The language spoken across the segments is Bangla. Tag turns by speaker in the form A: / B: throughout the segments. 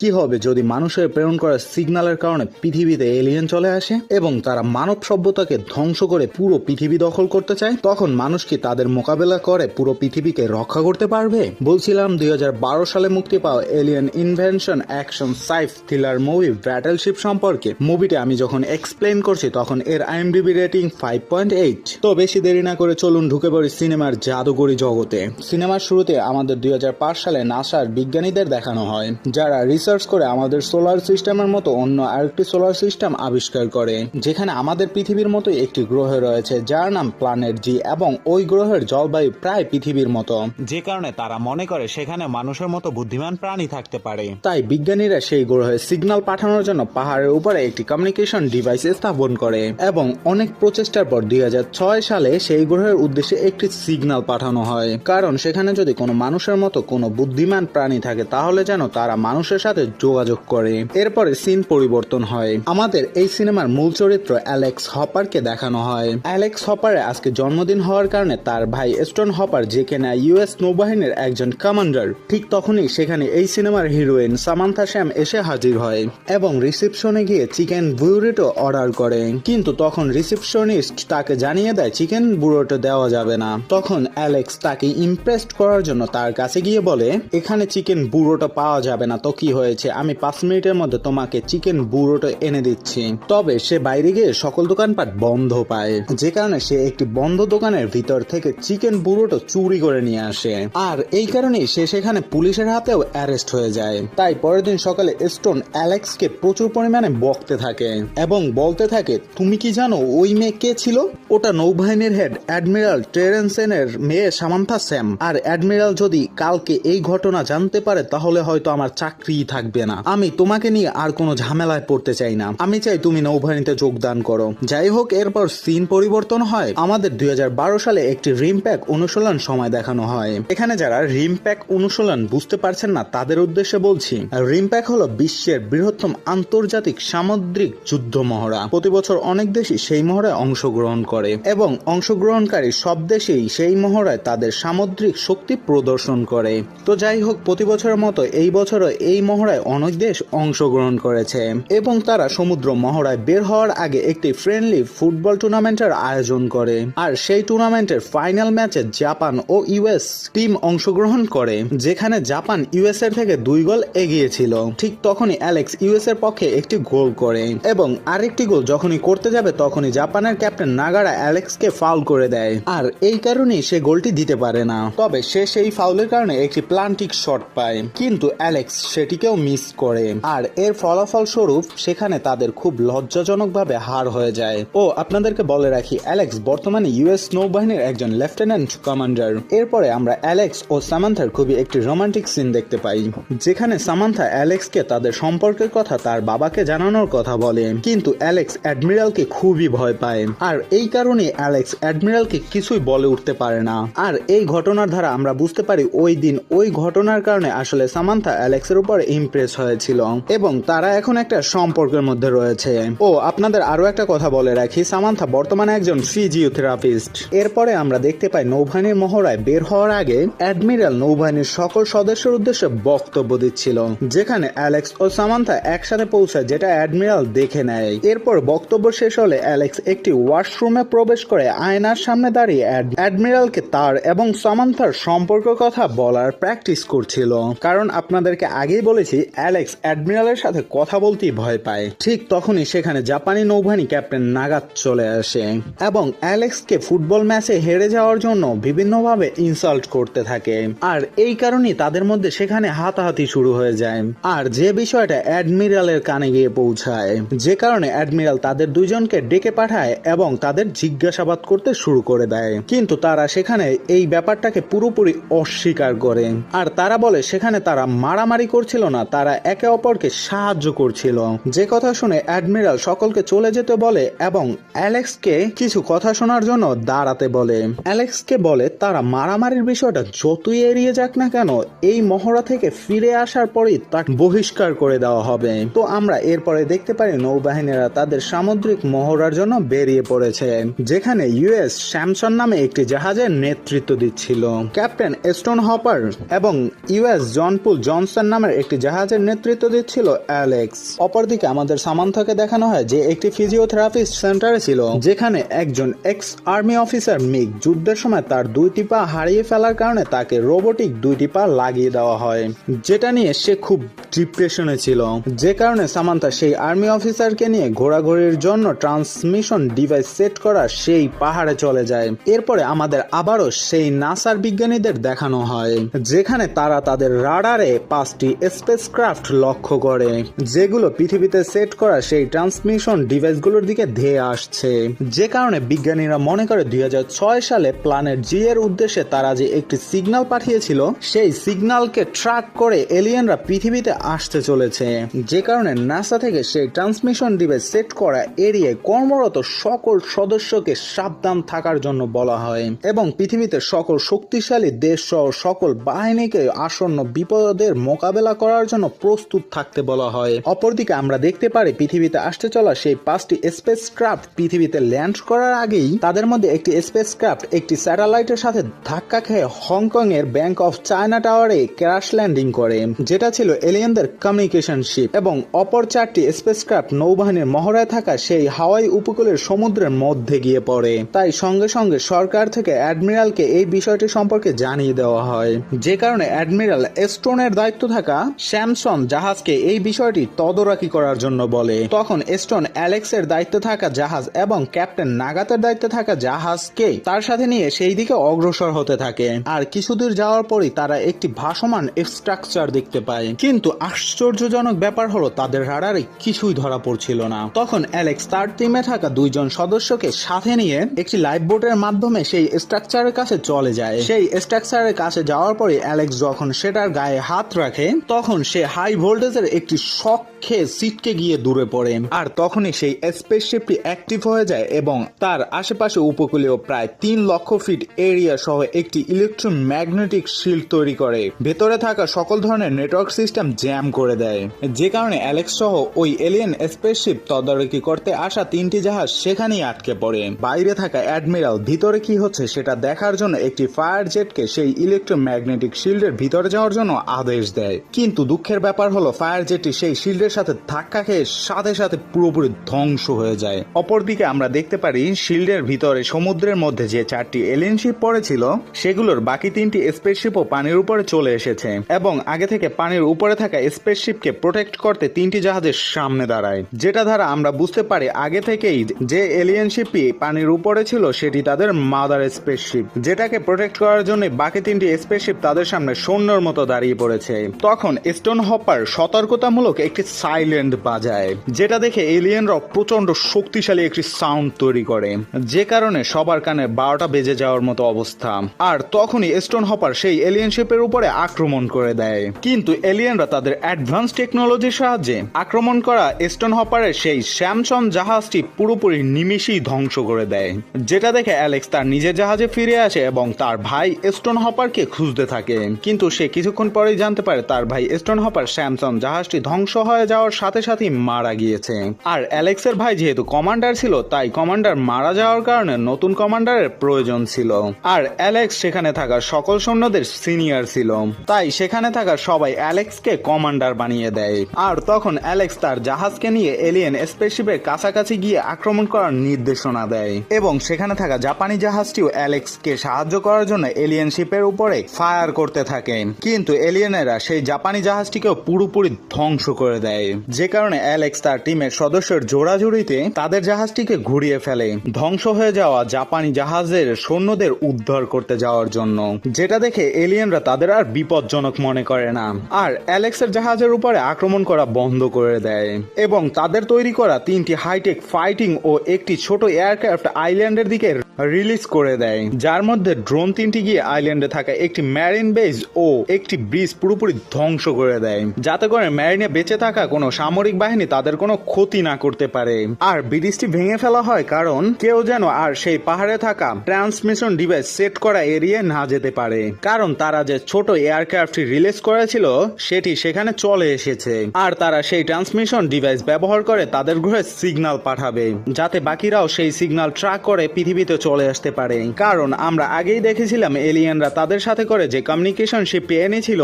A: কি হবে যদি মানুষের প্রেরণ করা সিগন্যালের কারণে পৃথিবীতে এলিয়েন চলে আসে এবং তারা মানব সভ্যতাকে ধ্বংস করে পুরো পৃথিবী দখল করতে চায়? তখন মানুষ কি তাদের মোকাবেলা করে পুরো পৃথিবীকে রক্ষা করতে পারবে? বলছিলাম 2012 সালে মুক্তি পাওয়া alien invention action Saif thriller movie ব্যাটলশিপ সম্পর্কে। মুভিটি আমি যখন এক্সপ্লেন করছি তখন এর IMDb রেটিং 5.8। তো বেশি দেরি না করে চলুন ঢুকে পড়ি সিনেমার জাদুকরি জগতে। সিনেমার শুরুতে আমাদের 2005 সালে নাসার বিজ্ঞানীদের দেখানো হয়, যারা রিসার্চ করে আমাদের সোলার সিস্টেমের মতো অন্য আরেকটি সোলার সিস্টেম আবিষ্কার করে, যেখানে আমাদের পৃথিবীর মতোই একটি গ্রহ রয়েছে যার নাম প্ল্যানেট জি, এবং ওই গ্রহের জলবায়ু প্রায় পৃথিবীর মতো, যে কারণে তারা মনে করে সেখানে মানুষের মতো বুদ্ধিমান প্রাণী থাকতে পারে। তাই বিজ্ঞানীরা সেই গ্রহে সিগন্যাল পাঠানোর জন্য পাহাড়ের উপরে একটি কমিউনিকেশন ডিভাইস স্থাপন করে এবং অনেক প্রচেষ্টার পর 2006 সালে সেই গ্রহের উদ্দেশ্যে একটি সিগন্যাল পাঠানো হয়, কারণ সেখানে যদি কোনো মানুষের মতো কোনো বুদ্ধিমান প্রাণী থাকে তাহলে যেন তারা মানুষের সাথে যোগাযোগ করে। এরপরে সিন পরিবর্তন হয়। আমাদের এই সিনেমার মূল চরিত্র অ্যালেক্স হপারকে দেখানো হয়। অ্যালেক্স হপারের আজকে জন্মদিন হওয়ার কারণে তার ভাই স্টোন হপার, যে কিনা US নৌবাহিনীর একজন কমান্ডার, ঠিক তখনই সেখানে এই সিনেমার হিরোইন সামান্থা শ্যাম এসে হাজির হয় এবং রিসেপশনে গিয়ে চিকেন বুরিটো অর্ডার করে। কিন্তু তখন রিসেপশনিস্ট তাকে জানিয়ে দেয় চিকেন বুরিটো দেওয়া যাবে না। তখন অ্যালেক্স তাকে ইমপ্রেসড করার জন্য তার কাছে গিয়ে বলে, এখানে চিকেন বুরিটো পাওয়া যাবে না, তো কি হয়েছে, আমি 5 মিনিটের মধ্যে তোমাকে চিকেন বুরিটো এনে দিচ্ছি। তবে সে বাইরে গিয়ে সকল দোকানপাট বন্ধ পায়, যে কারণে সে একটি বন্ধ দোকানের ভিতর থেকে চিকেন বুরিটো চুরি করে নিয়ে আসে, আর এই কারণেই সে সেখানে পুলিশের হাতেও অ্যারেস্ট হয়ে যায়। তাই পরের দিন সকালে স্টোন অ্যালেক্সকে প্রচুর পরিমাণে বকতে থাকে এবং বলতে থাকে, তুমি কি জানো ওই মেয়ে কে ছিল? ওটা নৌবাহিনীর হেড অ্যাডমিরাল টেরেন্সেনের মেয়ে সামান্থা স্যাম। আর অ্যাডমিরাল যদি কালকে এই ঘটনা জানতে পারে তাহলে হয়তো আমার চাকরি থাকবে না। আমি তোমাকে নিয়ে আর কোনো ঝামেলায় পড়তে চাই না, আমি চাই তুমি নৌবাহিনীতে যোগদান করো। যাই হোক, এরপর সিন পরিবর্তন হয়। আমাদের 2012 সালে একটি রিমপ্যাক অনুশীলন সময় দেখানো হয়। এখানে যারা রিমপ্যাক অনুশীলন বুঝতে পারছেন না তাদের উদ্দেশ্যে বলছি, রিমপ্যাক হলো বিশ্বের বৃহত্তম আন্তর্জাতিক সামুদ্রিক যুদ্ধ মহড়া। প্রতি বছর অনেক দেশই সেই মহড়ায় অংশগ্রহণ করে এবং অংশগ্রহণকারী সব দেশেই সেই মহড়ায় তাদের সামুদ্রিক শক্তি প্রদর্শন করে। তো যাই হোক, প্রতি বছরের মতো এই বছরও এই মহড়ায় অনেক দেশ অংশগ্রহণ করেছে এবং তারা সমুদ্র মহড়ায় বের হওয়ার আগে একটি ফ্রেন্ডলি ফুটবল টুর্নামেন্টের আয়োজন করে। আর সেই টুর্নামেন্টের ফাইনাল ম্যাচে জাপান ও US টিম অংশগ্রহণ করে, যেখানে জাপান US এর থেকে 2 গোল এগিয়ে ছিল। ঠিক তখনই অ্যালেক্স US এর পক্ষে একটি গোল করে এবং আরেকটি গোল যখনই করতে যাবে তখনই জাপানের ক্যাপ্টেন নাগারা অ্যালেক্সকে ফাউল করে দেয়, আর এই কারণেই সে গোলটি দিতে পারে না। তবে সে সেই ফাউলের কারণে একটি প্লান্টিক শট পায়, কিন্তু অ্যালেক্স সেটিকেও মিস করে, আর এর ফলাফল স্বরূপ সেখানে তাদের খুব লজ্জাজনকভাবে হার হয়ে যায়। ও আপনাদেরকে বলে রাখি, অ্যালেক্স বর্তমানে US নৌবাহিনীর একজন লেফটেন্যান্ট কমান্ডার। এরপরে আমরা অ্যালেক্স ও সামান্থার খুবই একটি রোমান্টিক সিন দেখতে পাই, যেখানে সামান্থা অ্যালেক্সকে তাদের সম্পর্কের কথা তার বাবাকে জানানোর কথা বলে, কিন্তু অ্যালেক্স অ্যাডমিরালকে খুবই ভয় পায়, আর এই কারণে অ্যালেক্স অ্যাডমিরালকে কিছুই বলে উঠতে পারে না। আর এই ঘটনার দ্বারা আমরা বুঝতে পারি ওই দিন ওই ঘটনার কারণে আসলে সামান্থা অ্যালেক্সের উপর ইমপ্রেস হয়েছিল এবং তারা এখন একটা সম্পর্কের মধ্যে রয়েছে। ও আপনাদের আরো একটা কথা বলে রাখি, সামান্থা বর্তমানে একজন ফিজিওথেরাপিস্ট। এরপরে আমরা দেখতে পাই নৌবাহিনীর মহড়ায় বের হওয়ার আগে অ্যাডমিরাল নৌবাহিনীর সকল সদস্যের উদ্দেশ্যে বক্তব্য দিচ্ছিল, যেখানে অ্যালেক্স ও সামান্থা একসাথে পৌঁছায়, যেটা অ্যাডমিরাল দেখে নেয়। এরপর বক্তব্য শেষ হলে অ্যালেক্স একটি ওয়াশরুমে প্রবেশ করে আয়নার সামনে দাঁড়িয়ে অ্যাডমিরালকে তার এবং সামান্থার সম্পর্কের কথা বলার প্র্যাকটিস করছিল, কারণ আপনাদেরকে আগেই বলেছি অ্যালেক্স অ্যাডমিরালের সাথে কথা বলতেই ভয় পায়। ঠিক তখনই সেখানে জাপানি নৌবাহিনী ক্যাপ্টেন নাগাত চলে আসে এবং অ্যালেক্সকে ফুটবল ম্যাচে হেরে যাওয়ার জন্য বিভিন্নভাবে ইনসাল্ট করতে থাকে, আর এই কারণেই তাদের মধ্যে সেখানে হাতাহাতি শুরু হয়ে যায়, আর যে বিষয়টা অ্যাডমিরালের কানে গিয়ে পৌঁছায়, যে কারণে অ্যাডমিরাল তাদের দুইজনকে ডেকে পাঠায় এবং তাদের জিজ্ঞাসাবাদ করতে শুরু করে দেয়। কিন্তু তারা সেখানে এই ব্যাপারটাকে পুরোপুরি অস্বীকার করে, আর তারা বলে সেখানে তারা মারামারি করছিল না, তারা একে অপরকে সাহায্য করছিল। যে কথা শুনে অ্যাডমিরাল সকলকে চলে যেতে বলে এবং অ্যালেক্সকে কিছু কথা শোনার জন্য দাঁড়াতে বলে। অ্যালেক্সকে বলে তারা মারামারির বিষয়টা যতই এড়িয়ে যাক না কেন, এই মহড়া থেকে ফিরে আসার পরই তাকে বহিষ্কার করে দেওয়া হবে। তো আমরা এরপরে দেখতে পারি নৌবাহিনীরা তাদের সামুদ্রিক মহড়ার জন্য বেরিয়ে পড়েছে, যেখানে US স্যামসন নামে একটি জাহাজের নেতৃত্ব দিচ্ছিল। ক্যাপ্টেন স্টোন হপার এবং US জন পুল জনসন নামের একটি জাহাজের নেতৃত্ব দিচ্ছিল অ্যালেক্স। অপরদিকে আমাদের সামান্থাকে দেখানো হয় যে একটি ফিজিওথেরাপিস্ট সেন্টারে ছিল, যেখানে একজন এক্স আর্মি অফিসার মিক যুদ্ধের সময় তার 2টি পা হারিয়ে ফেলার কারণে তাকে রোবোটিক 2টি পা লাগিয়ে দেওয়া হয়, যেটা নিয়ে সে খুব ডিপ্রেশনে ছিল। যে কারণে সামান্থা সেই আর্মি অফিসারকে নিয়ে ঘোরাঘুরির জন্য ট্রান্সমিশন ডিভাইস সেট করা সেই পাহাড়ে চলে যায়। এরপরে আমাদের আবারও সেই নাসার বিজ্ঞানীদের দেখানো হয়, যেখানে তারা তাদের রাডারে 5টি স্পেসক্রাফট লক্ষ্য করে, যেগুলো পৃথিবীতে সেট করা সেই ট্রান্সমিশন ডিভাইসগুলোর দিকে ধেয়ে আসছে। যে কারণে বিজ্ঞানীরা মনে করে 2006 সালে প্ল্যানেট জি এর উদ্দেশ্যে তারা যে একটি সিগন্যাল পাঠিয়েছিল, সেই সিগন্যালকে ট্র্যাক করে এলিয়েনরা পৃথিবীতে আসতে চলেছে। যে কারণে নাসা থেকে সেই ট্রান্সমিশন ডিভাইস সেট করা এরিয়ায় কর্মরত সকল সদস্যকে সাবধান থাকার জন্য বলা হয় এবং পৃথিবীতে সকল শক্তিশালী দেশ সহ সকল বাহিনীকে আসন্ন বিপদের মোকাবেলা করার জন্য প্রস্তুত থাকতে বলা হয়। অপরদিকে আমরা দেখতে পারি পৃথিবীতে আসতে চলা সেই 5টি স্পেসক্রাফট পৃথিবীতে ল্যান্ড করার আগেই তাদের মধ্যে একটি স্পেসক্রাফট একটি স্যাটেলাইটের সাথে ধাক্কা খেয়ে হংকং এর ব্যাংক অফ চায়না টাওয়ারে ক্র্যাশ ল্যান্ডিং করে, যেটা ছিল এলিয়েনদের কমিউনিকেশন শিপ, এবং অপর 4টি স্পেসক্রাফট নৌবাহিনীর মহড়ায় থাকা সেই হাওয়াই উপকূলের সমুদ্রের মধ্যে গিয়ে পড়ে। তাই সঙ্গে সঙ্গে সরকার থেকে অ্যাডমিরালকে এই বিষয়টি সম্পর্কে জানিয়ে দেওয়া হয়। যে কারণে অ্যাডমিরাল স্টোনের দায়িত্ব থাকা স্যামসন জাহাজকে এই বিষয়টি তদারকি করার জন্য বলে। তখন স্টোন অ্যালেক্সের দায়িত্বে থাকা জাহাজ এবং ক্যাপ্টেন নাগাতের দায়িত্বে থাকা জাহাজকে তার সাথে নিয়ে সেই দিকে অগ্রসর হতে থাকে। আর কিছুদূর যাওয়ার পরই তারা একটি ভাসমান স্ট্রাকচার দেখতে পায়, কিন্তু আশ্চর্যজনক ব্যাপার হলো তাদের রাডারে কিছুই ধরা পড়ছিল না। তখন অ্যালেক্স তার টিমে থাকা 2 জন সদস্যকে সাথে নিয়ে একটি লাইফ বোটের মাধ্যমে সেই স্ট্রাকচারের কাছে চলে যায়। সেই স্ট্রাকচারের কাছে যাওয়ার পরে অ্যালেক্স যখন সেটার গায়ে হাত রাখে, তখন সে হাই ভোল্টেজের একটি শক খেয়ে সিটকে গিয়ে দূরে পড়ে। আর তখনই সেই স্পেসশিপটি অ্যাক্টিভ হয়ে যায় এবং তার আশেপাশে উপকূলীয় প্রায় 3 লক্ষ ফিট এরিয়া সহ একটি ইলেকট্রোম্যাগনেটিক শিল্ড তৈরি করে ভেতরে থাকা সকল ধরনের নেটওয়ার্ক সিস্টেম জ্যাম করে দেয়। যে কারণে অ্যালেক্স সহ ওই এলিয়েন স্পেসশিপ তদারকি করতে আসা 3টি জাহাজ সেখানেই আটকে পড়ে। বাইরে থাকা অ্যাডমিরাল ভিতরে কি হচ্ছে সেটা দেখার জন্য একটি ফায়ার জেটকে সেই ইলেকট্রোম্যাগনেটিক শিল্ডের ভিতরে যাওয়ার জন্য আদেশ দেয়, কিন্তু দুঃখের ব্যাপার হলো ফায়ার জেটটি সেই শিল্ডের সাথে ধাক্কা খেয়ে সাথে সাথে পুরোপুরি ধ্বংস হয়ে যায়। অপরদিকে আমরা দেখতে পারি শিল্ডের ভিতরে সমুদ্রের মধ্যে যে 4টি এলিয়েন শিপ পড়েছিল, সেগুলোর বাকি 3টি স্পেসশিপও পানির উপরে চলে এসেছে এবং আগে থেকে পানির উপরে থাকা স্পেসশিপকে প্রোটেক্ট করতে 3টি জাহাজের সামনে দাঁড়ায়, যেটা দ্বারা আমরা বুঝতে পারি আগে থেকেই যে এলিয়েন শিপটি পানির উপরে ছিল সেটি তাদের মাদার স্পেসশিপ, যেটাকে প্রোটেক্ট করার জন্য বাকি 3টি স্পেসশিপ তাদের সামনে সৈন্যর মতো দাঁড়িয়ে পড়েছে। তখন স্টোন হপার সতর্কতামূলক একটি সাইলেন্ট বাজায়, যেটা দেখে এলিয়েনরা প্রচন্ড শক্তিশালী একটি সাউন্ড তৈরি করে, যে কারণে সবার কানে 12টা বেজে যাওয়ার মতো অবস্থা। আর তখনই স্টোন হপার সেই এলিয়েন শিপের উপরে আক্রমণ করে দেয়, কিন্তু এলিয়েনরা তাদের অ্যাডভান্স টেকনোলজির সাহায্যে আক্রমণ করা স্টোন হপারের সেই স্যামসন জাহাজটি পুরোপুরি নিমিষেই ধ্বংস করে দেয়, যেটা দেখে অ্যালেক্স তার নিজের জাহাজে ফিরে আসে এবং তার ভাই স্টোন হপারকে খুঁজতে থাকে। কিন্তু সে কিছুক্ষণ পরেই জানতে পারে তার ভাই স্টোন হপার স্যামসন জাহাজটি ধ্বংস হয়ে যাওয়ার সাথে সাথেই মারা গিয়েছে। আর অ্যালেক্সের ভাই যেহেতু কমান্ডার ছিল, তাই কমান্ডার মারা যাওয়ার কারণে নতুন কমান্ডারের প্রয়োজন ছিল। আর অ্যালেক্স সেখানে থাকা সকল সৈন্যদের সিনিয়র ছিল, তাই সেখানে থাকা সবাই অ্যালেক্সকে কমান্ডার বানিয়ে দেয়। আর তখন অ্যালেক্স তার জাহাজকে নিয়ে এলিয়েন স্পেসশিপের কাছাকাছি গিয়ে আক্রমণ করার নির্দেশনা দেয় এবং সেখানে থাকা জাপানি জাহাজটিও অ্যালেক্সকে সাহায্য করার জন্য এলিয়েন শিপের উপরে ফায়ার করতে থাকে, কিন্তু এলিয়েনেরা সেই জাপানি জাহাজটিকেও পুরোপুরি ধ্বংস করে দেয়। যে কারণে অ্যালেক্স তার টিমের সদস্যের জোড়াজুড়িতে তাদের জাহাজটিকে ঘুরিয়ে ফেলে ধ্বংস হয়ে যাওয়া জাপানি জাহাজের সৈন্যদের উদ্ধার করতে যাওয়ার জন্য, যেটা দেখে এলিয়েনরা তাদের আর বিপজ্জনক মনে করে না আর অ্যালেক্সের জাহাজের উপরে আক্রমণ করা বন্ধ করে দেয় এবং তাদের তৈরি করা 3টি হাইটেক ফাইটিং ও একটি ছোট এয়ারক্রাফট আইল্যান্ডের দিকে রিলিজ করে দেয়, যার মধ্যে ড্রোন 3টি গিয়ে আইল্যান্ডে থাকা একটি ম্যারিন বেস ও একটি ব্রিজ পুরোপুরি ধ্বংস করে দেয়, যাতে করে ম্যারিনে বেঁচে থাকা কোনো সামরিক বাহিনী তাদের কোনো ক্ষতি না করতে পারে। আর ব্রিজটি ভেঙে ফেলা হয় কারণ কেউ যেন আর সেই পাহাড়ে থাকা ট্রান্সমিশন ডিভাইস সেট করা এরিয়ায় না যেতে পারে, কারণ তারা যে ছোট এয়ারক্রাফটটি রিলিজ করেছিল সেটি সেখানে চলে এসেছে আর তারা সেই ট্রান্সমিশন ডিভাইস ব্যবহার করে তাদের গ্রহে সিগন্যাল পাঠাবে, যাতে বাকিরাও সেই সিগন্যাল ট্র্যাক করে পৃথিবীতে চলে আসতে পারে, কারণ আমরা আগেই দেখেছিলাম এলিয়েনরা তাদের সাথে করে যে কমিউনিকেশন শিপটি এনেছিল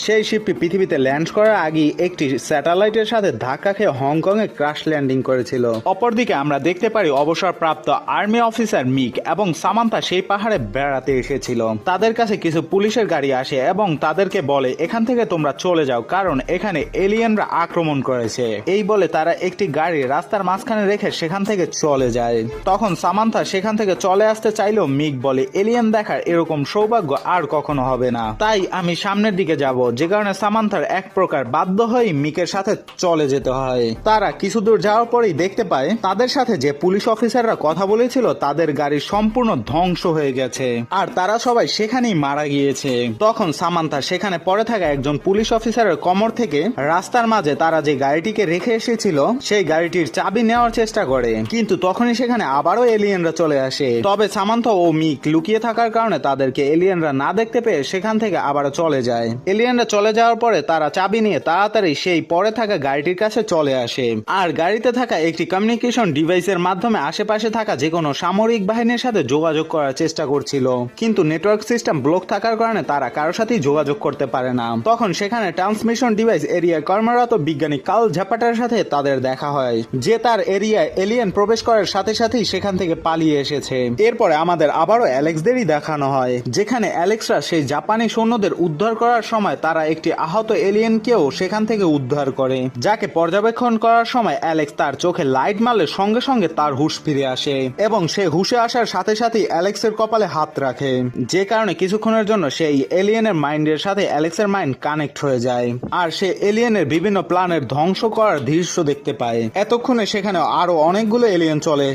A: সেই শিপটি পৃথিবীতে ল্যান্ড করার আগেই একটি স্যাটেলাইটের সাথে ধাক্কা খেয়ে হংকং এ ক্রাশ ল্যান্ডিং করেছিল। অপরদিকে আমরা দেখতে পারি অবসরপ্রাপ্ত আর্মি অফিসার মিক এবং সামান্থা সেই পাহাড়ে বেড়াতে এসেছিল। তাদের কাছে কিছু পুলিশের গাড়ি আসে এবং তাদেরকে বলে এখান থেকে তোমরা চলে যাও, কারণ এখানে এলিয়েনরা আক্রমণ করেছে। এই বলে তারা একটি গাড়ি রাস্তার মাঝখানে রেখে সেখান থেকে চলে যায়। তখন সামান্থা সেখান থেকে চলে আসতে চাইলেও মিক বলে এলিয়েন দেখার এরকম সৌভাগ্য আর কখনো হবে না, তাই আমি সামনের দিকে যাব। যে কারণে সামান্থার এক প্রকার বাধ্য হয়ে মিকের সাথে চলে যেতে হয়। তারা কিছু দূর যাওয়ার পরেই দেখতে পায় তাদের সাথে যে পুলিশ অফিসাররা কথা বলেছিল তাদের গাড়ি সম্পূর্ণ ধ্বংস হয়ে গেছে আর তারা সবাই সেখানেই মারা গিয়েছে। তখন সামান্থা সেখানে পড়ে থাকা একজন পুলিশ অফিসারের কোমর থেকে রাস্তার মাঝে তারা যে গাড়িটিকে রেখে এসেছিল সেই গাড়িটির চাবি নেওয়ার চেষ্টা করে, কিন্তু তখনই সেখানে আবারও এলিয়েনরা চলে আসে। তবে সামান্থা ও মিক লুকিয়ে থাকার কারণে তাদেরকে এলিয়েনরা না দেখতে পেয়ে সেখান থেকে আবারও চলে যায়। এলিয়েনরা চলে যাওয়ার পরে তারা চাবি নিয়ে তাড়াতাড়ি সেই পড়ে থাকা গাড়িটির কাছে চলে আসে আর গাড়িতে থাকা একটি কমিউনিকেশন ডিভাইসের মাধ্যমে আশেপাশে থাকা যে কোনো সামরিক বাহিনীর সাথে যোগাযোগ করার চেষ্টা করছিল, কিন্তু নেটওয়ার্ক সিস্টেম ব্লক থাকার কারণে তারা কারোর সাথেই যোগাযোগ করতে পারে না। তখন সেখানে ট্রান্সমিশন ডিভাইস এরিয়ায় কর্মরত বিজ্ঞানী কাল ঝাপাটার সাথে তাদের দেখা হয়, যে তার এরিয়ায় এলিয়েন প্রবেশ করার সাথে সাথেই সেখান থেকে পালিয়ে এসেছে। এরপরে আমাদের আবারও অ্যালেক্সদেরই দেখানো হয়, যেখানে অ্যালেক্সরা সেই জাপানি সৈন্যদের উদ্ধার করার সময় তারা একটি আহত এলিয়েনকেও সেখান থেকে উদ্ধার করে, যাকে পর্যবেক্ষণ করার সময় অ্যালেক্স তার চোখে লাইট মারলে সঙ্গে সঙ্গে তার হুঁশ ফিরে আসে এবং সে হুঁশে আসার সাথে সাথেই অ্যালেক্সের কপালে হাত রাখে, যে কারণে কিছুক্ষণের জন্য সেই এলিয়েনের মাইন্ডের সাথে অ্যালেক্সের মাইন্ড কানেক্ট হয়ে যায় আর সে এলিয়েনের বিভিন্ন প্ল্যানের ধ্বংস করার দৃশ্য দেখতে পায়। এতক্ষণে সেখানে আরো অনেকগুলো এলিয়েন চলে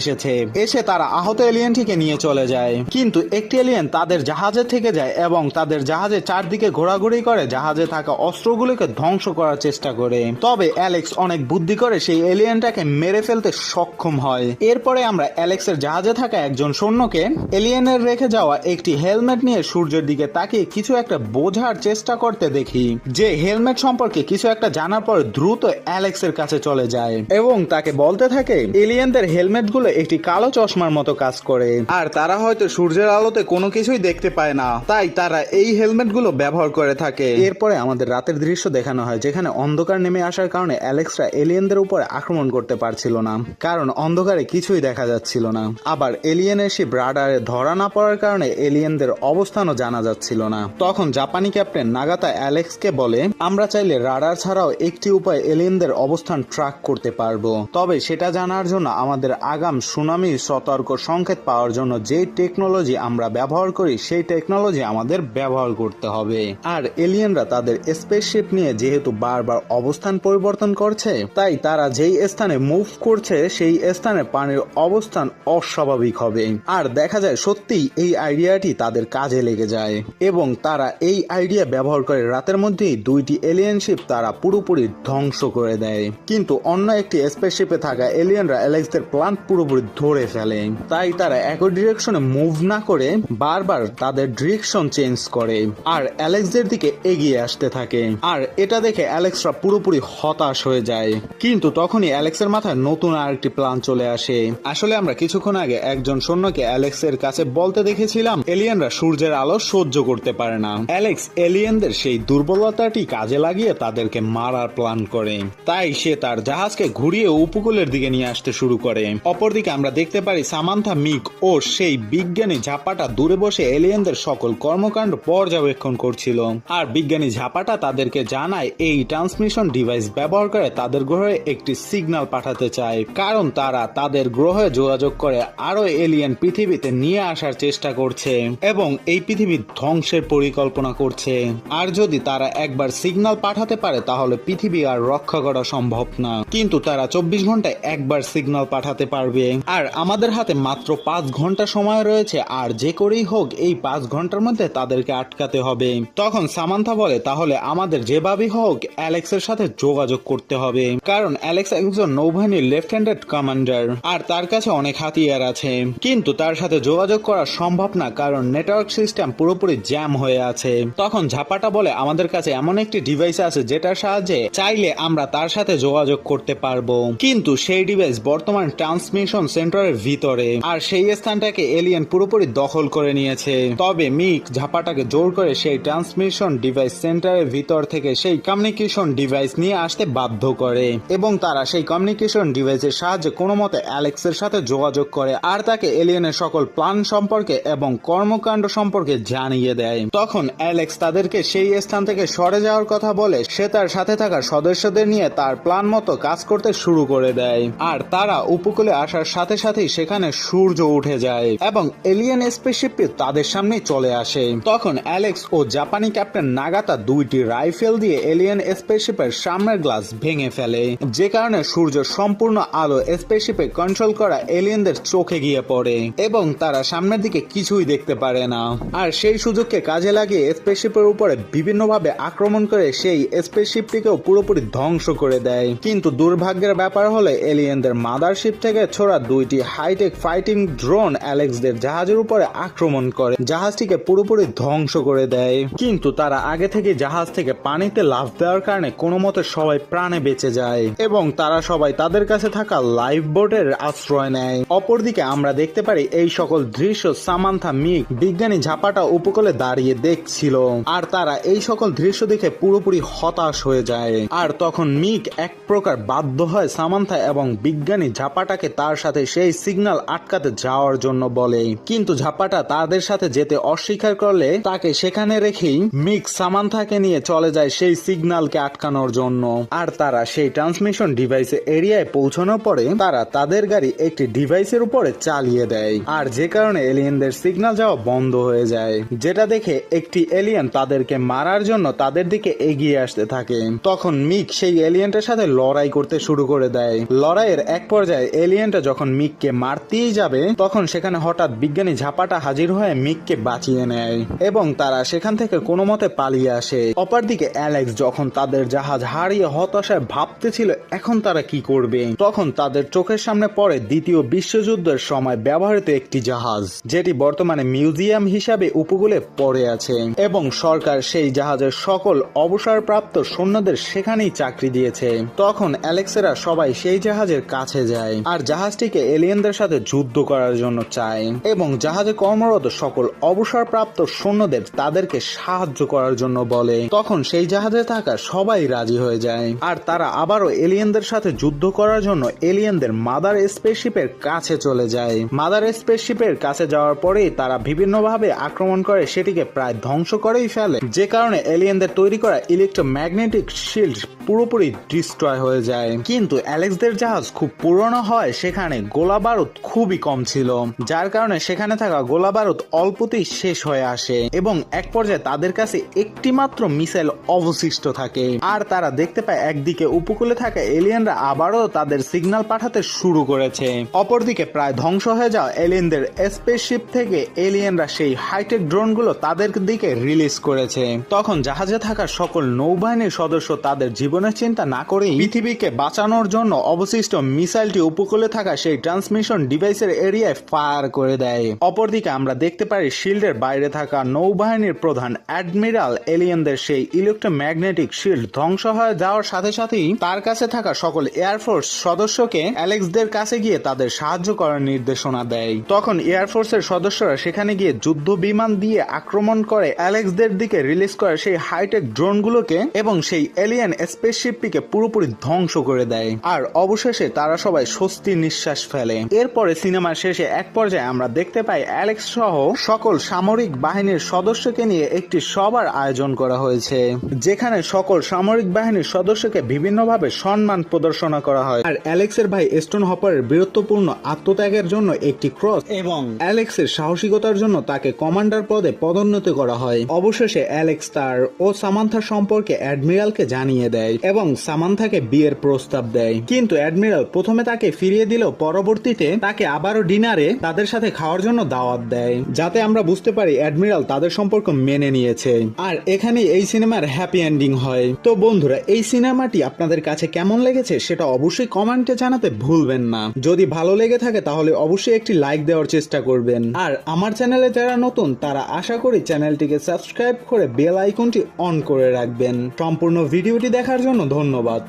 A: এসে তারা আহত এলিয়েনটিকে নিয়ে চলে যায়, কিন্তু একটি এলিয়েন তাদের জাহাজে থেকে যায় এবং তাদের জাহাজের চারদিকে ঘোরাঘুরি করে জাহাজে থাকা অস্ত্রগুলোকে ধ্বংস করার চেষ্টা করে। তবে অ্যালেক্স অনেক বুদ্ধি করে সেই এলিয়েনটাকে মেরে ফেলতে সক্ষম হয়। এরপরে আমরা অ্যালেক্সের জাহাজে থাকা একজন সৈন্যকে এলিয়েনের রেখে যাওয়া একটি হেলমেট নিয়ে সূর্যের দিকে তাকিয়ে কিছু একটা বোঝার চেষ্টা করতে দেখি, যে হেলমেট সম্পর্কে কিছু একটা জানার পর দ্রুত অ্যালেক্সের কাছে চলে যায় এবং তাকে বলতে থাকে এলিয়েনদের হেলমেট গুলো একটি কালো চশমার মতো কাজ করে আর তারা হয়তো সূর্যের আলোতে কোনো কিছুই দেখতে পায় না, তাই তারা এই হেলমেট গুলো ব্যবহার করে থাকে। এরপরে আমাদের রাতের দৃশ্য দেখানো হয়, যেখানে অন্ধকার নেমে আসার কারণে অ্যালেক্সরা এলিয়েনদের উপরে আক্রমণ করতে পারছিল না, কারণ অন্ধকারে কিছুই দেখা যাচ্ছিল না। আবার এলিয়েনের শিপ রাডারে ধরা না পড়ার কারণে এলিয়েনদের অবস্থানও জানা যাচ্ছিল না। তখন জাপানি ক্যাপ্টেন নাগাতা অ্যালেক্সকে বলে আমরা চাইলে রাডার ছাড়াও একটি উপায় এলিয়েনদের অবস্থান ট্র্যাক করতে পারবো, তবে সেটা জানার জন্য আমাদের আগাম সুনামি সতর্ক সংকেত পাওয়ার জন্য যে টেকনোলজি আমরা ব্যবহার করি সেই টেকনোলজি আমাদের ব্যবহার করতে হবে। আর এলিয়েনরা তাদের স্পেসশিপ নিয়ে যেহেতু বারবার অবস্থান পরিবর্তন করছে, তাই তারা যেই স্থানে মুভ করছে সেই স্থানে পানির অবস্থান অস্বাভাবিক হবে। আর দেখা যায় সত্যিই এই আইডিয়াটি তাদের কাজে লেগে যায় এবং তারা এই আইডিয়া ব্যবহার করে রাতের মধ্যেই দুইটি এলিয়েন শিপ তারা পুরোপুরি ধ্বংস করে দেয়। কিন্তু অন্য একটি স্পেসশিপে থাকা এলিয়েনরা অ্যালেক্সদের প্ল্যান পুরোপুরি ধরে ফেলে, তাই তারা একই ডিরেকশনে মুভ না করে বারবার তাদের ডিরেকশন চেঞ্জ করে আর অ্যালেক্সদের দিকে এগিয়ে আসতে থাকে। আর এটা দেখে অ্যালেক্সরা পুরোপুরি হতাশ হয়ে যায়, কিন্তু তখনই অ্যালেক্সের মাথায় নতুন আরেকটি প্ল্যান চলে আসে। আসলে আমরা কিছুক্ষণ আগে একজন সৈন্যকে অ্যালেক্সের কাছে বলতে দেখেছিলাম এলিয়েনরা সূর্যের আলো সহ্য করতে পারে না। অ্যালেক্স এলিয়েনদের সেই দুর্বলতাটি কাজে লাগিয়ে তাদেরকে মারার প্ল্যান করে, তাই সে তার জাহাজকে ঘুরিয়ে উপকূলের দিকে নিয়ে আসতে শুরু করে। অপরদিকে আমরা দেখতে পারি সামান্থা, মিক ও সেই বিজ্ঞানী ঝাপাটা দূরে বসে এলিয়েনদের সকল কর্মকাণ্ড পর্যবেক্ষণ করছিল। আর বিজ্ঞানী ঝাপাটা তাদেরকে জানায় এই ট্রান্সমিশন ডিভাইস ব্যবহার করে তাদের গ্রহে একটি সিগন্যাল পাঠাতে চায়, কারণ তারা তাদের গ্রহে যোগাযোগ করে আরো এলিয়েন পৃথিবীতে নিয়ে আসার চেষ্টা করছে এবং এই পৃথিবী ধ্বংসের পরিকল্পনা করছে। আর যদি তারা একবার সিগন্যাল পাঠাতে পারে তাহলে পৃথিবী আর রক্ষা করা সম্ভব না, কিন্তু তারা 24 ঘন্টায় একবার সিগন্যাল পাঠাতে পারবে। আর আমাদের হাতে মাত্র 5 ঘন্টা সময় রয়েছে, আর যে করেই হোক এই 5 ঘন্টার মধ্যে তাদেরকে আটকাতে হবে। তখন সামান্থা বলে তাহলে আমাদের যেভাবেই হোক অ্যালেক্সের সাথে যোগাযোগ করতে হবে, কারণ অ্যালেক্স একজন নৌবাহিনীর লেফট হ্যান্ডেড কমান্ডার আর তার কাছে অনেক হাতিয়ার আছে, কিন্তু তার সাথে যোগাযোগ করা সম্ভব না কারণ নেটওয়ার্ক সিস্টেম পুরোপুরি জ্যাম হয়ে আছে। তখন ঝাপাটা বলে আমাদের কাছে এমন একটি ডিভাইস আছে যেটার সাহায্যে চাইলে আমরা তার সাথে যোগাযোগ করতে পারবো, কিন্তু সেই ডিভাইস বর্তমান ট্রান্সমিশন সেন্টারের ভিতরে আর সেই এই স্থানটাকে এলিয়েন পুরোপুরি দখল করে নিয়েছে। তবে মিক ঝাপাটাকে জোর করে সেই ট্রান্সমিশন ডিভাইস সেন্টারের ভিতর থেকে সেই কমিউনিকেশন ডিভাইস নিয়ে আসতে বাধ্য করে এবং তারা সেই কমিউনিকেশন ডিভাইসের সাহায্যে কোনো মতে অ্যালেক্সের সাথে যোগাযোগ করে আর তাকে এলিয়েনের সকল প্ল্যান সম্পর্কে এবং কর্মকাণ্ড সম্পর্কে জানিয়ে দেয়। তখন অ্যালেক্স তাদেরকে সেই স্থান থেকে সরে যাওয়ার কথা বলে সে তার সাথে থাকা সদস্যদের নিয়ে তার প্ল্যান মতো কাজ করতে শুরু করে দেয়। আর তারা উপকূলে আসার সাথে সাথেই সেখানে সূর্য উঠে যায় এবং এলিয়েন স্পেসশিপটি তাদের সামনে চলে আসে। তখন অ্যালেক্স ও জাপানি ক্যাপ্টেন নাগাতা দুইটি রাইফেল দিয়ে এলিয়েন স্পেসশিপের সামনের গ্লাস ভেঙে ফেলে, যে কারণে সূর্য সম্পূর্ণ আলো স্পেসশিপে কন্ট্রোল করা এলিয়েনদের চোখে গিয়ে পড়ে এবং তারা সামনের দিকে কিছুই দেখতে পারে না। আর সেই সুযোগকে কাজে লাগিয়ে স্পেসশিপের উপরে বিভিন্নভাবে আক্রমণ করে সেই স্পেসশিপটিকেও পুরোপুরি ধ্বংস করে দেয়। কিন্তু দুর্ভাগ্যের ব্যাপার হলো এলিয়েনদের মাদারশিপ থেকে ছোড়া দুইটি হাইটেক ফাইটিং ড্রোন অ্যালেক্সদের জাহাজের উপরে আক্রমণ করে জাহাজটিকে পুরোপুরি ধ্বংস করে দেয়। কিন্তু তারা আগে থেকে জাহাজ থেকে পানিতে লাফ দেওয়ার কারণে কোনো মতে সবাই প্রাণে বেঁচে যায় এবং তারা সবাই তাদের কাছে থাকা লাইফ বোটের আশ্রয় নেয়। অপরদিকে আমরা দেখতে পারি এই সকল দৃশ্য সামান্থা মিক বিজ্ঞানী ঝাপাটা উপকূলে দাঁড়িয়ে দেখছিল আর তারা এই সকল দৃশ্য দেখে পুরোপুরি হতাশ হয়ে যায়। আর তখন মিক এক প্রকার বাধ্য হয় সামান্থা এবং বিজ্ঞানী ঝাপাটাকে তার সাথে সেই সিগন্যাল আটকাতে যাওয়ার জন্য বলে, কিন্তু ঝাপাটা তাদের সাথে যেতে অস্বীকার করলে তাকে সেখানে রেখেই মিক সামান্থাকে নিয়ে চলে যায় সেই সিগন্যালকে আটকানোর জন্য। আর তারা সেই ট্রান্সমিশন ডিভাইসে এরিয়ায় পৌঁছানোর পরে তারা তাদের গাড়ি একটি ডিভাইসের উপরে চালিয়ে দেয় আর যে কারণে এলিয়েনদের সিগন্যাল যাওয়া বন্ধ হয়ে যায়, যেটা দেখে একটি এলিয়েন তাদেরকে মারার জন্য তাদের দিকে এগিয়ে আসতে থাকে। তখন মিক সেই এলিয়েনটার সাথে লড়াই করতে শুরু করে দেয়। লড়াইয়ের এক পর্যায়ে এলিয়েনটা যখন মিককে মারতেই যাবে তখন সেখানে হঠাৎ বিজ্ঞানী ঝাপাটা হাজির হয়ে মিককে বাঁচিয়ে নেয় এবং তারা সেখান থেকে কোনো মতে পালিয়ে আসে। অপরদিকে অ্যালেক্স যখন তাদের জাহাজ হারিয়ে হতাশায় ভাবতেছিল এখন তারা কি করবে, তখন তাদের চোখের সামনে পড়ে দ্বিতীয় বিশ্বযুদ্ধের সময় ব্যবহৃত একটি জাহাজ, যেটি বর্তমানে মিউজিয়াম হিসাবে উপকূলে পড়ে আছে এবং সরকার সেই জাহাজের সকল অবসরপ্রাপ্ত সৈন্যদের সেখানেই চাকরি দিয়েছে। তখন অ্যালেক্সেরা সবাই সেই জাহাজের কাছে যায় আর জাহাজটিকে এলিয়েনদের সাথে যুদ্ধ করার জন্য চায় এবং জাহাজে কর্মরত সকল অবসরপ্রাপ্ত সৈন্যদের তাদেরকে সাহায্য করার জন্য বলে। তখন সেই জাহাজে থাকা সবাই রাজি হয়ে যায় আর তারা আবারও এলিয়েনদের সাথে যুদ্ধ করার জন্য এলিয়েনদের মাদার স্পেসশিপের কাছে চলে যায়। মাদার স্পেসশিপের কাছে যাওয়ার পরেই তারা বিভিন্নভাবে আক্রমণ করে সেটিকে প্রায় ধ্বংস করেই ফেলে, যে কারণে এলিয়েনদের তৈরি করা ইলেকট্রোম্যাগনেটিক শিল্ড পুরোপুরি ডিস্ট্রয় হয়ে যায়। কিন্তু অ্যালেক্সদের জাহাজ খুব পুরনো হয় সেখানে গোলা বারুদ খুবই কম ছিল, যার কারণে সেখানে থাকা গোলা বারুদ অল্পতেই শেষ হয়ে আসে এবং এক পর্যায়ে তাদের কাছে একটি মাত্র মিসাইল অবশিষ্ট থাকে। আর তারা দেখতে পায় একদিকে উপকূলে থাকা এলিয়েনরা আবারও তাদের সিগন্যাল পাঠাতে শুরু করেছে। অপরদিকে প্রায় ধ্বংস হয়ে যাওয়া এলিয়েনদের স্পেসশিপ থেকে এলিয়েনরা সেই হাইটেক ড্রোনগুলো তাদের দিকে রিলিজ করেছে। তখন জাহাজে থাকা সকল নৌবাহিনীর সদস্য তাদের জীবনের চিন্তা না করেই পৃথিবীকে বাঁচানোর জন্য অবশিষ্ট মিসাইলটি উপকূলে থাকা সেই ট্রান্সমিশন ডিভাইসের এরিয়ায় ফায়ার করে দেয়। অপরদিকে আমরা দেখতে পারি শিল্ডের বাইরে থাকা নৌবাহিনীর প্রধান অ্যাডমিরাল এলিয়েনদের সেই ইলেকট্রোম্যাগনেটিক শিল্ড ধ্বংস হয়ে যাওয়ার সাথে সাথেই তার কাছে থাকা সকল এয়ারফোর্স সদস্যকে অ্যালেক্সদের কাছে গিয়ে তাদের সাহায্য করার নির্দেশনা দেয়। তখন এয়ারফোর্সের সদস্যরা সেখানে গিয়ে যুদ্ধ বিমান দিয়ে আক্রমণ করে অ্যালেক্সদের দিকে রিলিজ করে সেই হাইটেক ড্রোনগুলোকে এবং সেই এলিয়েন স্পেসশিপটিকে পুরোপুরি ধ্বংস করে দেয়। আর অবশেষে তারা সবাই স্বস্তির নিঃশ্বাস ফেলে। এরপরে সিনেমার শেষে এক পর্যায়ে আমরা দেখতে পাই অ্যালেক্স সহ সকল সামরিক বাহিনীর সদস্যকে নিয়ে একটি সভার আয়োজন করা হয়েছে, যেখানে সকল সামরিক বাহিনীর সদস্যকে বিভিন্নভাবে সম্মান প্রদর্শন করা হয়। আর অ্যালেক্সের ভাই স্টোন হপারের বীরত্বপূর্ণ আত্মত্যাগের জন্য একটি ক্রস এবং অ্যালেক্সের সাহসিকতার জন্য তাকে কমান্ডার পদে পদোন্নতি করা হয়। অবশেষে অ্যালেক্স তার ও সামান্থার সম্পর্কে অ্যাডমিরালকে জানিয়ে দেয় এবং সামান্থাকে বিয়ের প্রস্তাব দেয়, কিন্তু অ্যাডমিরাল প্রথমে তাকে ফিরিয়ে দিলেও পরবর্তীতে তাকে আবারও ডিনারে তাদের সাথে খাওয়ার জন্য দাওয়াত দেয়, যাতে আমরা বুঝতে পারি অ্যাডমিরাল তাদের সম্পর্ক মেনে নিয়েছে। আর এখানে এই সিনেমার হ্যাপি এন্ডিং হয়। তো বন্ধুরা, এই সিনেমাটি আপনাদের কাছে কেমন লেগেছে সেটা অবশ্যই কমেন্টে জানাতে ভুলবেন না। যদি ভালো লেগে থাকে তাহলে অবশ্যই একটি লাইক দেওয়ার চেষ্টা করবেন। আর আমার চ্যানেলে যারা নতুন তারা আশা করি চ্যানেলটিকে সাবস্ক্রাইব করে বেল আইকনটি অন করে রাখবেন। সম্পূর্ণ ভিডিওটি দেখার জন্য ধন্যবাদ।